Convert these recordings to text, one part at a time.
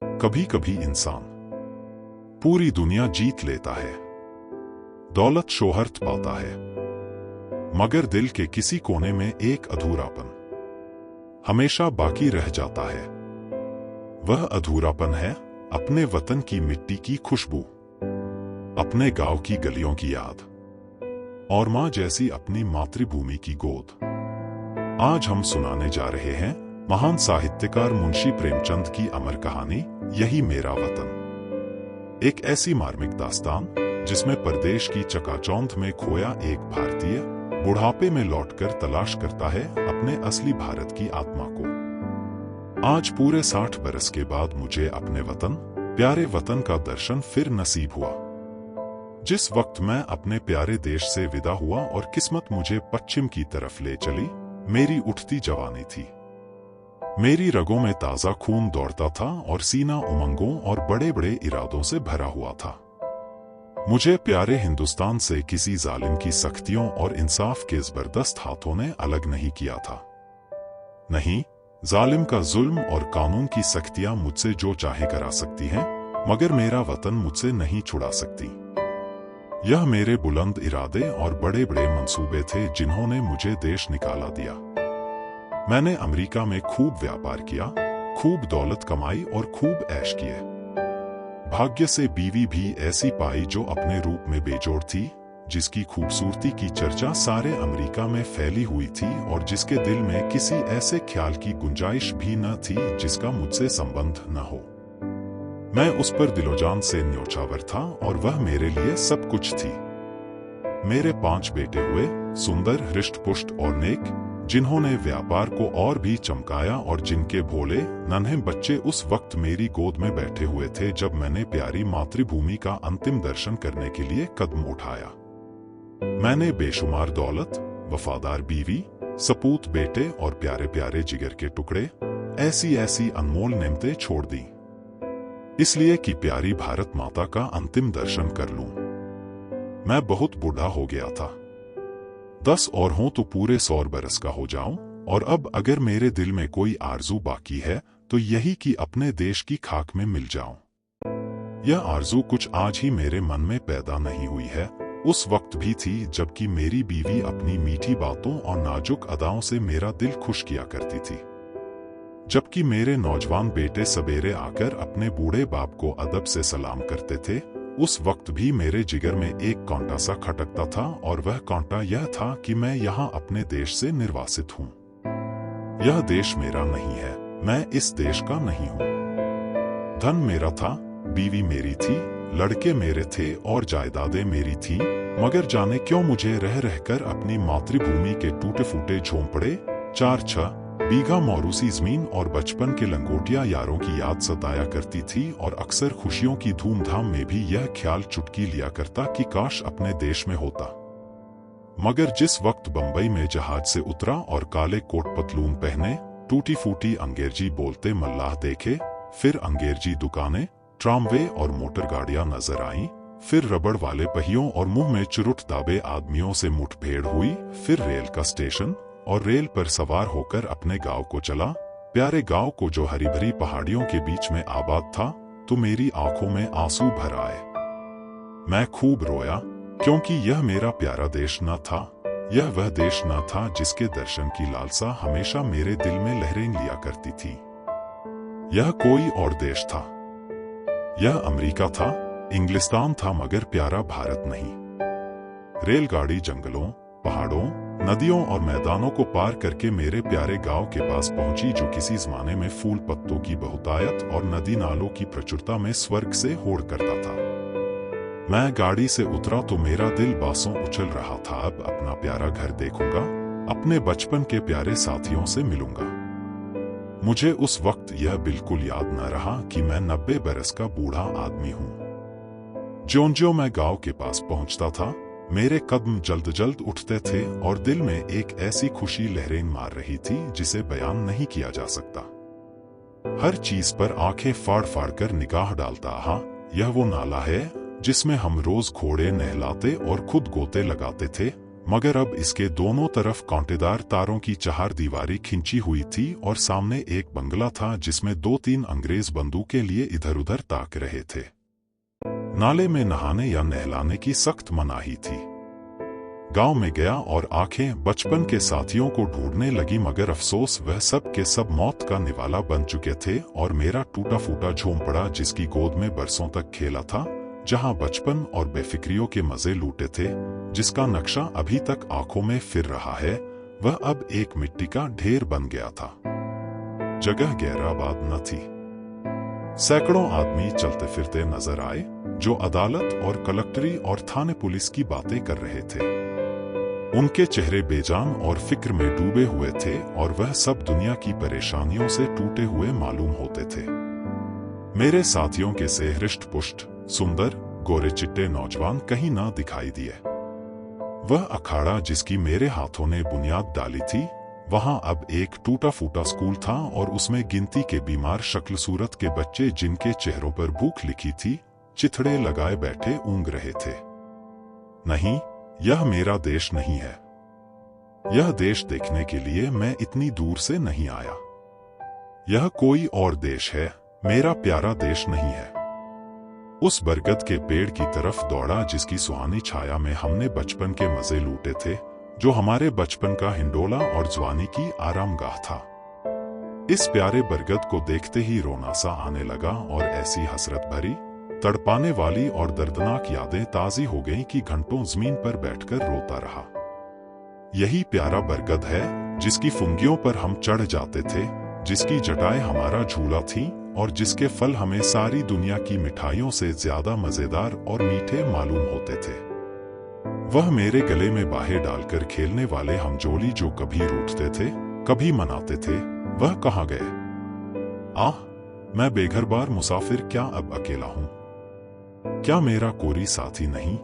कभी कभी इंसान पूरी दुनिया जीत लेता है, दौलत शोहरत पाता है, मगर दिल के किसी कोने में एक अधूरापन हमेशा बाकी रह जाता है। वह अधूरापन है अपने वतन की मिट्टी की खुशबू, अपने गांव की गलियों की याद और मां जैसी अपनी मातृभूमि की गोद। आज हम सुनाने जा रहे हैं महान साहित्यकार मुंशी प्रेमचंद की अमर कहानी यही मेरा वतन। एक ऐसी मार्मिक दास्तान जिसमें परदेश की चकाचौंध में खोया एक भारतीय बुढ़ापे में लौटकर तलाश करता है अपने असली भारत की आत्मा को। आज पूरे 60 बरस के बाद मुझे अपने वतन, प्यारे वतन का दर्शन फिर नसीब हुआ। जिस वक्त मैं अपने प्यारे देश से विदा हुआ और किस्मत मुझे पश्चिम की तरफ ले चली, मेरी उठती जवानी थी। मेरी रगों में ताजा खून दौड़ता था और सीना उमंगों और बड़े बड़े इरादों से भरा हुआ था। मुझे प्यारे हिंदुस्तान से किसी जालिम की सख्तियों और इंसाफ के जबरदस्त हाथों ने अलग नहीं किया था। नहीं, जालिम का जुल्म और कानून की सख्तियां मुझसे जो चाहे करा सकती हैं, मगर मेरा वतन मुझसे नहीं छुड़ा सकती। यह मेरे बुलंद इरादे और बड़े बड़े मंसूबे थे जिन्होंने मुझे देश निकाला दिया। मैंने अमेरिका में खूब व्यापार किया, खूब दौलत कमाई और खूब ऐश किए। भाग्य से बीवी भी ऐसी पाई जो अपने रूप में बेजोड़ थी, जिसकी खूबसूरती की चर्चा सारे अमेरिका में फैली हुई थी और जिसके दिल में किसी ऐसे ख्याल की गुंजाइश भी न थी जिसका मुझसे संबंध न हो। मैं उस पर दिलोजान से न्योछावर था और वह मेरे लिए सब कुछ थी। मेरे 5 बेटे हुए, सुंदर, हृष्ट-पुष्ट और नेक, जिन्होंने व्यापार को और भी चमकाया और जिनके भोले नन्हे बच्चे उस वक्त मेरी गोद में बैठे हुए थे जब मैंने प्यारी मातृभूमि का अंतिम दर्शन करने के लिए कदम उठाया। मैंने बेशुमार दौलत, वफादार बीवी, सपूत बेटे और प्यारे प्यारे जिगर के टुकड़े, ऐसी ऐसी अनमोल नेमतें छोड़ दी, इसलिए कि प्यारी भारत माता का अंतिम दर्शन कर लूं। मैं बहुत बूढ़ा हो गया था। 10 और हों तो पूरे 100 बरस का हो जाऊं, और अब अगर मेरे दिल में कोई आरजू बाकी है तो यही कि अपने देश की खाक में मिल जाऊं। यह आरजू कुछ आज ही मेरे मन में पैदा नहीं हुई है, उस वक्त भी थी जबकि मेरी बीवी अपनी मीठी बातों और नाजुक अदाओं से मेरा दिल खुश किया करती थी। जबकि मेरे नौजवान बेटे सवेरे आकर अपने बूढ़े बाप को अदब से सलाम करते थे, उस वक्त भी मेरे जिगर में एक कांटा सा खटकता था और वह कांटा यह था कि मैं यहाँ अपने देश से निर्वासित हूँ। यह देश मेरा नहीं है, मैं इस देश का नहीं हूँ। धन मेरा था, बीवी मेरी थी, लड़के मेरे थे और जायदादें मेरी थीं, मगर जाने क्यों मुझे रह रहकर अपनी मातृभूमि के टूटे फूटे झोंपड़े, 4-6 बीघा मौरूसी जमीन और बचपन के लंगोटिया यारों की याद सताया करती थी और अक्सर खुशियों की धूमधाम में भी यह ख्याल चुटकी लिया करता कि काश अपने देश में होता। मगर जिस वक्त बंबई में जहाज से उतरा और काले कोट पतलून पहने, टूटी फूटी अंग्रेजी बोलते मल्लाह देखे, फिर अंग्रेजी दुकानें, ट्रामवे और मोटर गाड़ियां नजर आईं, फिर रबड़ वाले पहियों और मुंह में चुरुट दाबे आदमियों से मुठभेड़ हुई, फिर रेल का स्टेशन और रेल पर सवार होकर अपने गांव को चला, प्यारे गांव को जो हरी भरी पहाड़ियों के बीच में आबाद था, तो मेरी आंखों में आंसू भर आए। मैं खूब रोया, क्योंकि यह मेरा प्यारा देश न था, यह वह देश न था जिसके दर्शन की लालसा हमेशा मेरे दिल में लहरें लिया करती थी। यह कोई और देश था, यह अमेरिका था, इंग्लिस्तान था, मगर प्यारा भारत नहीं। रेलगाड़ी जंगलों, पहाड़ों, नदियों और मैदानों को पार करके मेरे प्यारे गांव के पास पहुंची, जो किसी जमाने में फूल पत्तों की बहुतायत और नदी नालों की प्रचुरता में स्वर्ग से होड़ करता था। मैं गाड़ी से उतरा तो मेरा दिल बासों उछल रहा था। अब अपना प्यारा घर देखूंगा, अपने बचपन के प्यारे साथियों से मिलूंगा। मुझे उस वक्त यह बिल्कुल याद न रहा कि मैं 90 बरस का बूढ़ा आदमी हूं। ज्यों-ज्यों मैं गांव के पास पहुंचता था, मेरे कदम जल्द जल्द उठते थे और दिल में एक ऐसी खुशी लहरें मार रही थी जिसे बयान नहीं किया जा सकता। हर चीज पर आंखें फाड़ फाड़ कर निगाह डालता, हाँ, यह वो नाला है जिसमें हम रोज घोड़े नहलाते और खुद गोते लगाते थे, मगर अब इसके दोनों तरफ कांटेदार तारों की चारदीवारी खिंची हुई थी और सामने एक बंगला था जिसमें 2-3 अंग्रेज बंदूकें लिए इधर उधर ताक रहे थे। नाले में नहाने या नहलाने की सख्त मनाही थी। गांव में गया और आंखें बचपन के साथियों को ढूंढने लगी, मगर अफसोस वह सब के सब मौत का निवाला बन चुके थे और मेरा टूटा फूटा झोंपड़ा जिसकी गोद में बरसों तक खेला था, जहां बचपन और बेफिक्रियों के मजे लूटे थे, जिसका नक्शा अभी तक आंखों में फिर रहा है, वह अब एक मिट्टी का ढेर बन गया था। जगह गैराबाद न थी। सैकड़ों आदमी चलते फिरते नजर आए जो अदालत और कलेक्टरी और थाने पुलिस की बातें कर रहे थे। उनके चेहरे बेजान और फिक्र में डूबे हुए थे और वह सब दुनिया की परेशानियों से टूटे हुए मालूम होते थे। मेरे साथियों के से हृष्ट पुष्ट सुंदर गोरे चिट्टे नौजवान कहीं ना दिखाई दिए। वह अखाड़ा जिसकी मेरे हाथों ने बुनियाद डाली थी, वहां अब एक टूटा फूटा स्कूल था और उसमें गिनती के बीमार शक्ल सूरत के बच्चे जिनके चेहरों पर भूख लिखी थी, चिथड़े लगाए बैठे ऊँग रहे थे। नहीं, यह मेरा देश नहीं है। यह देश देखने के लिए मैं इतनी दूर से नहीं आया। यह कोई और देश है, मेरा प्यारा देश नहीं है। उस बरगद के पेड़ की तरफ दौड़ा जिसकी सुहानी छाया में हमने बचपन के मजे लूटे थे, जो हमारे बचपन का हिंडोला और जवानी की आरामगाह था। इस प्यारे बरगद को देखते ही रोना सा आने लगा और ऐसी हसरत भरी, तड़पाने वाली और दर्दनाक यादें ताजी हो गईं कि घंटों जमीन पर बैठकर रोता रहा। यही प्यारा बरगद है जिसकी फुंगियों पर हम चढ़ जाते थे, जिसकी जटाएं हमारा झूला थीं और जिसके फल हमें सारी दुनिया की मिठाइयों से ज्यादा मजेदार और मीठे मालूम होते थे। वह मेरे गले में बाहें डालकर खेलने वाले हमजोली जो कभी रूठते थे, कभी मनाते थे, वह कहाँ गए? मैं बेघर बार मुसाफिर क्या अब अकेला हूं? क्या मेरा कोई साथी नहीं?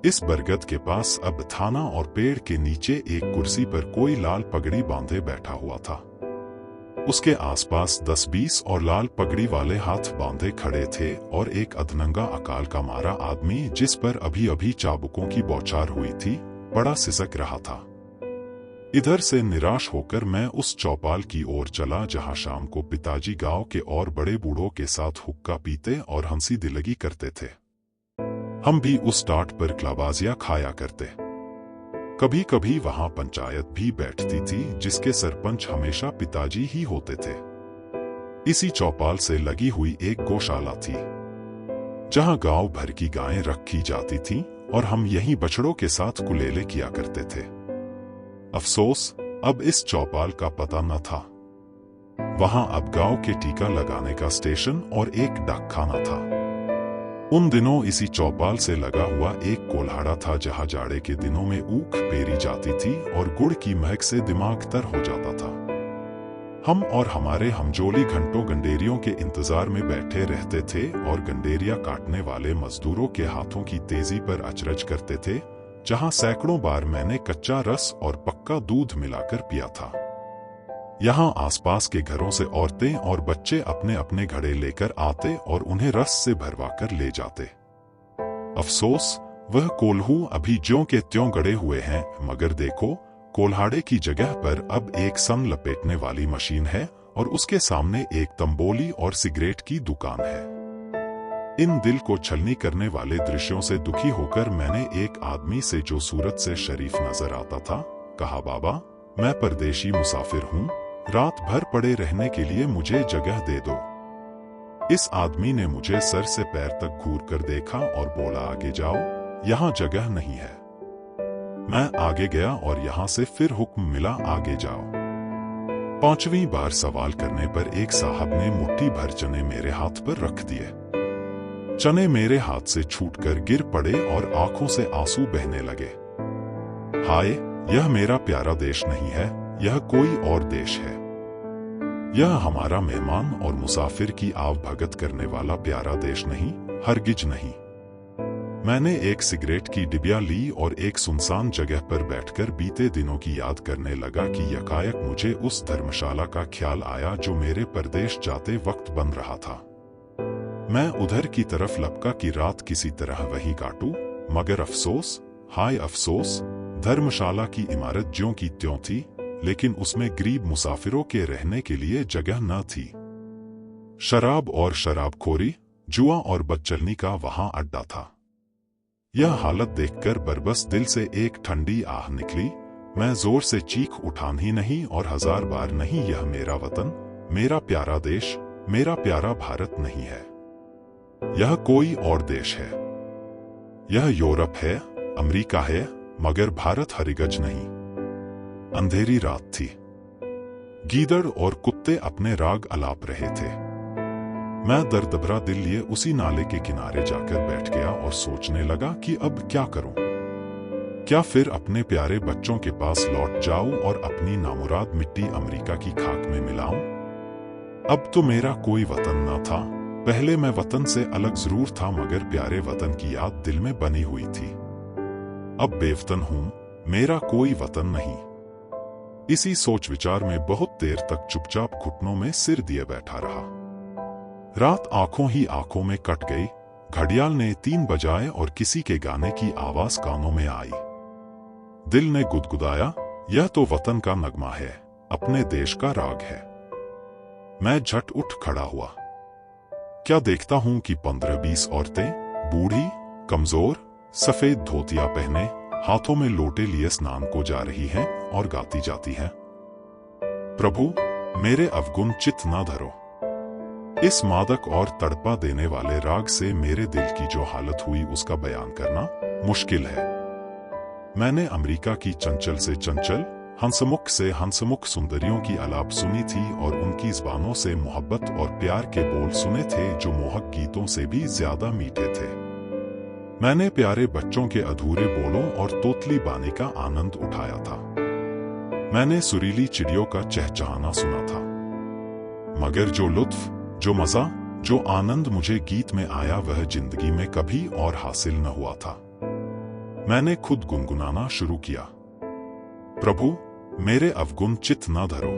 इस बरगद के पास अब थाना और पेड़ के नीचे एक कुर्सी पर कोई लाल पगड़ी बांधे बैठा हुआ था। उसके आसपास 10-20 और लाल पगड़ी वाले हाथ बांधे खड़े थे और एक अधनंगा अकाल का मारा आदमी जिस पर अभी अभी चाबुकों की बौछार हुई थी, बड़ा सिसक रहा था। इधर से निराश होकर मैं उस चौपाल की ओर चला जहां शाम को पिताजी गांव के और बड़े बूढ़ों के साथ हुक्का पीते और हंसी दिलगी करते थे। हम भी उस टाट पर क्लाबाजियां खाया करते। कभी कभी वहां पंचायत भी बैठती थी जिसके सरपंच हमेशा पिताजी ही होते थे। इसी चौपाल से लगी हुई एक गौशाला थी जहां गांव भर की गायें रखी जाती थीं और हम यहीं बछड़ों के साथ कुलेले किया करते थे। अफसोस, अब इस चौपाल का पता न था। वहां अब गांव के टीका लगाने का स्टेशन और एक डाकखाना था। उन दिनों इसी चौपाल से लगा हुआ एक कोल्हाड़ा था जहां जाड़े के दिनों में ऊख पेरी जाती थी और गुड़ की महक से दिमाग तर हो जाता था। हम और हमारे हमजोली घंटों गंडेरियों के इंतजार में बैठे रहते थे और गंडेरिया काटने वाले मजदूरों के हाथों की तेजी पर अचरज करते थे, जहां सैकड़ों बार मैंने कच्चा रस और पक्का दूध मिलाकर पिया था। यहाँ आसपास के घरों से औरतें और बच्चे अपने अपने घड़े लेकर आते और उन्हें रस से भरवा कर ले जाते। अफसोस, वह कोल्हू अभी ज्यों के त्यों गड़े हुए हैं, मगर देखो, कोल्हाड़े की जगह पर अब एक सन लपेटने वाली मशीन है और उसके सामने एक तंबोली और सिगरेट की दुकान है। इन दिल को छलनी करने वाले दृश्यों से दुखी होकर मैंने एक आदमी से जो सूरत से शरीफ नजर आता था, कहा, बाबा, मैं परदेशी मुसाफिर हूँ, रात भर पड़े रहने के लिए मुझे जगह दे दो। इस आदमी ने मुझे सर से पैर तक घूर कर देखा और बोला, आगे जाओ, यहाँ जगह नहीं है। मैं आगे गया और यहाँ से फिर हुक्म मिला, आगे जाओ। 5वीं बार सवाल करने पर एक साहब ने मुट्ठी भर चने मेरे हाथ पर रख दिए। चने मेरे हाथ से छूटकर गिर पड़े और आंखों से आंसू बहने लगे। हाय, यह मेरा प्यारा देश नहीं है, यह कोई और देश है। यह हमारा मेहमान और मुसाफिर की आव भगत करने वाला प्यारा देश नहीं, हरगिज नहीं। मैंने एक सिगरेट की डिबिया ली और एक सुनसान जगह पर बैठकर बीते दिनों की याद करने लगा कि यकायक मुझे उस धर्मशाला का ख्याल आया जो मेरे परदेश जाते वक्त बन रहा था। मैं उधर की तरफ लपका कि रात किसी तरह वहीं काटूं, मगर अफसोस, हाय अफसोस, धर्मशाला की इमारत ज्यों की त्यों थी, लेकिन उसमें गरीब मुसाफिरों के रहने के लिए जगह न थी। शराब और शराबखोरी, जुआ और बदचलनी का वहां अड्डा था। यह हालत देखकर बरबस दिल से एक ठंडी आह निकली। मैं जोर से चीख उठान ही नहीं और 1000 बार नहीं, यह मेरा वतन, मेरा प्यारा देश, मेरा प्यारा भारत नहीं है। यह कोई और देश है। यह यूरोप है, अमेरिका है, मगर भारत हरिगज नहीं। अंधेरी रात थी। गीदड़ और कुत्ते अपने राग अलाप रहे थे। मैं दर्दभरा दिल लिए उसी नाले के किनारे जाकर बैठ गया और सोचने लगा कि अब क्या करूं। क्या फिर अपने प्यारे बच्चों के पास लौट जाऊं और अपनी नामुराद मिट्टी अमेरिका की खाक में मिलाऊं? अब तो मेरा कोई वतन न था। पहले मैं वतन से अलग जरूर था, मगर प्यारे वतन की याद दिल में बनी हुई थी। अब बेवतन हूं, मेरा कोई वतन नहीं। इसी सोच विचार में बहुत देर तक चुपचाप घुटनों में सिर दिए बैठा रहा। रात आंखों ही आंखों में कट गई। घड़ियाल ने 3 बजाए और किसी के गाने की आवाज कानों में आई। दिल ने गुदगुदाया, यह तो वतन का नगमा है, अपने देश का राग है। मैं झट उठ खड़ा हुआ। क्या देखता हूं कि 15-20 औरतें, बूढ़ी, कमजोर, सफेद धोतियां पहने, हाथों में लोटे लिए स्नान को जा रही हैं और गाती जाती हैं, प्रभु मेरे अवगुण चित्त न धरो। इस मादक और तड़पा देने वाले राग से मेरे दिल की जो हालत हुई उसका बयान करना मुश्किल है। मैंने अमेरिका की चंचल से चंचल, हंसमुख से हंसमुख सुंदरियों की आलाप सुनी थी और उनकी ज़बानों से मोहब्बत और प्यार के बोल सुने थे जो मोहक गीतों से भी ज्यादा मीठे थे। मैंने प्यारे बच्चों के अधूरे बोलों और तोतली बानी का आनंद उठाया था। मैंने सुरीली चिड़ियों का चहचहाना सुना था। मगर जो लुत्फ, जो मजा, जो आनंद मुझे गीत में आया वह जिंदगी में कभी और हासिल न हुआ था। मैंने खुद गुनगुनाना शुरू किया, प्रभु मेरे अवगुण चित्त न धरो।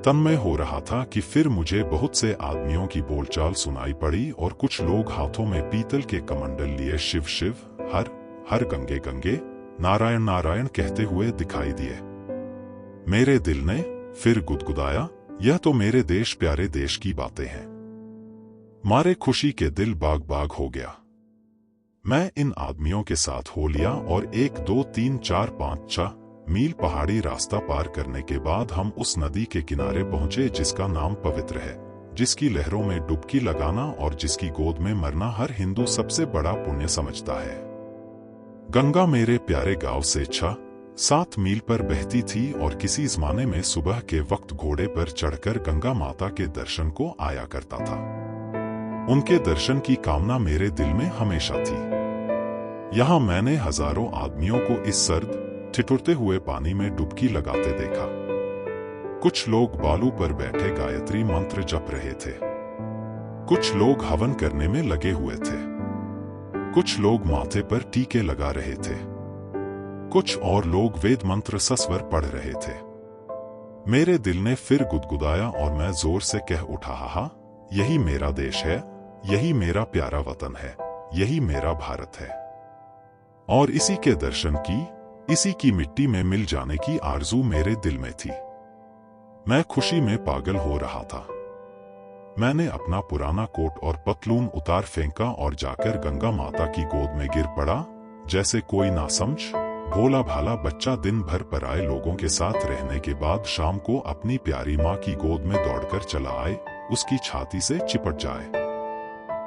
तन्मय हो रहा था कि फिर मुझे बहुत से आदमियों की बोलचाल सुनाई पड़ी और कुछ लोग हाथों में पीतल के कमंडल लिए शिव शिव, हर हर गंगे गंगे, नारायण नारायण कहते हुए दिखाई दिए। मेरे दिल ने फिर गुदगुदाया, यह तो मेरे देश प्यारे देश की बातें हैं। मारे खुशी के दिल बाग बाग हो गया। मैं इन आदमियों के साथ हो लिया और 1 2 3 4 5 6 मील पहाड़ी रास्ता पार करने के बाद हम उस नदी के किनारे पहुंचे जिसका नाम पवित्र है, जिसकी लहरों में डुबकी लगाना और जिसकी गोद में मरना हर हिंदू सबसे बड़ा पुण्य समझता है। गंगा मेरे प्यारे गांव से 6-7 मील पर बहती थी और किसी जमाने में सुबह के वक्त घोड़े पर चढ़कर गंगा माता के दर्शन को आया करता था। उनके दर्शन की कामना मेरे दिल में हमेशा थी। यहाँ मैंने हजारों आदमियों को इस सर्द ठिठुरते हुए पानी में डुबकी लगाते देखा। कुछ लोग बालू पर बैठे गायत्री मंत्र जप रहे थे। कुछ लोग हवन करने में लगे हुए थे। कुछ लोग माथे पर टीके लगा रहे थे। कुछ और लोग वेद मंत्र सस्वर पढ़ रहे थे। मेरे दिल ने फिर गुदगुदाया और मैं जोर से कह उठा, हा, यही मेरा देश है, यही मेरा प्यारा वतन है, यही मेरा भारत है। और इसी के दर्शन की, इसी की मिट्टी में मिल जाने की आरजू मेरे दिल में थी। मैं खुशी में पागल हो रहा था। मैंने अपना पुराना कोट और पतलून उतार फेंका और जाकर गंगा माता की गोद में गिर पड़ा, जैसे कोई नासमझ भोला भाला बच्चा दिन भर पराए लोगों के साथ रहने के बाद शाम को अपनी प्यारी माँ की गोद में दौड़कर चला आए, उसकी छाती से चिपट जाए।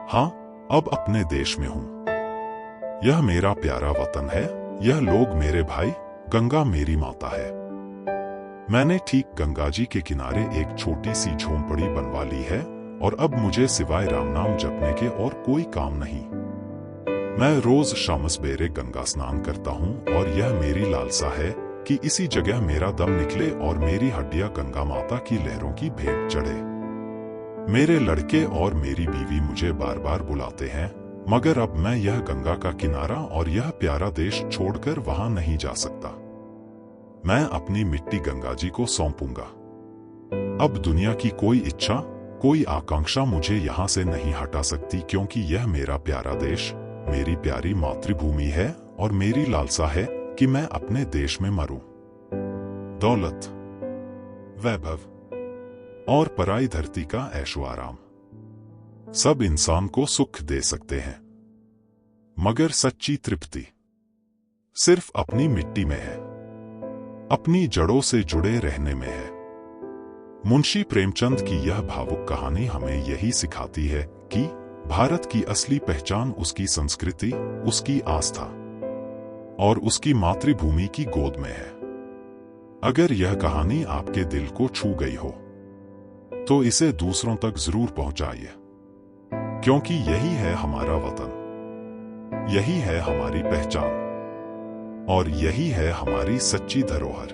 हाँ, अब अपने देश में हूँ। यह मेरा प्यारा वतन है, यह लोग मेरे भाई, गंगा मेरी माता है। मैंने ठीक गंगा जी के किनारे एक छोटी सी झोंपड़ी बनवा ली है और अब मुझे सिवाय राम नाम जपने के और कोई काम नहीं। मैं रोज शाम सवेरे गंगा स्नान करता हूँ और यह मेरी लालसा है कि इसी जगह मेरा दम निकले और मेरी हड्डियां गंगा माता की लहरों की भेंट चढ़े। मेरे लड़के और मेरी बीवी मुझे बार बार बुलाते हैं, मगर अब मैं यह गंगा का किनारा और यह प्यारा देश छोड़कर वहां नहीं जा सकता। मैं अपनी मिट्टी गंगा जी को सौंपूंगा। अब दुनिया की कोई इच्छा, कोई आकांक्षा मुझे यहां से नहीं हटा सकती, क्योंकि यह मेरा प्यारा देश, मेरी प्यारी मातृभूमि है और मेरी लालसा है कि मैं अपने देश में मरूं। दौलत, वैभव और पराई धरती का ऐशो आराम सब इंसान को सुख दे सकते हैं, मगर सच्ची तृप्ति सिर्फ अपनी मिट्टी में है, अपनी जड़ों से जुड़े रहने में है। मुंशी प्रेमचंद की यह भावुक कहानी हमें यही सिखाती है कि भारत की असली पहचान उसकी संस्कृति, उसकी आस्था और उसकी मातृभूमि की गोद में है। अगर यह कहानी आपके दिल को छू गई हो तो इसे दूसरों तक जरूर पहुंचाइए, क्योंकि यही है हमारा वतन, यही है हमारी पहचान और यही है हमारी सच्ची धरोहर।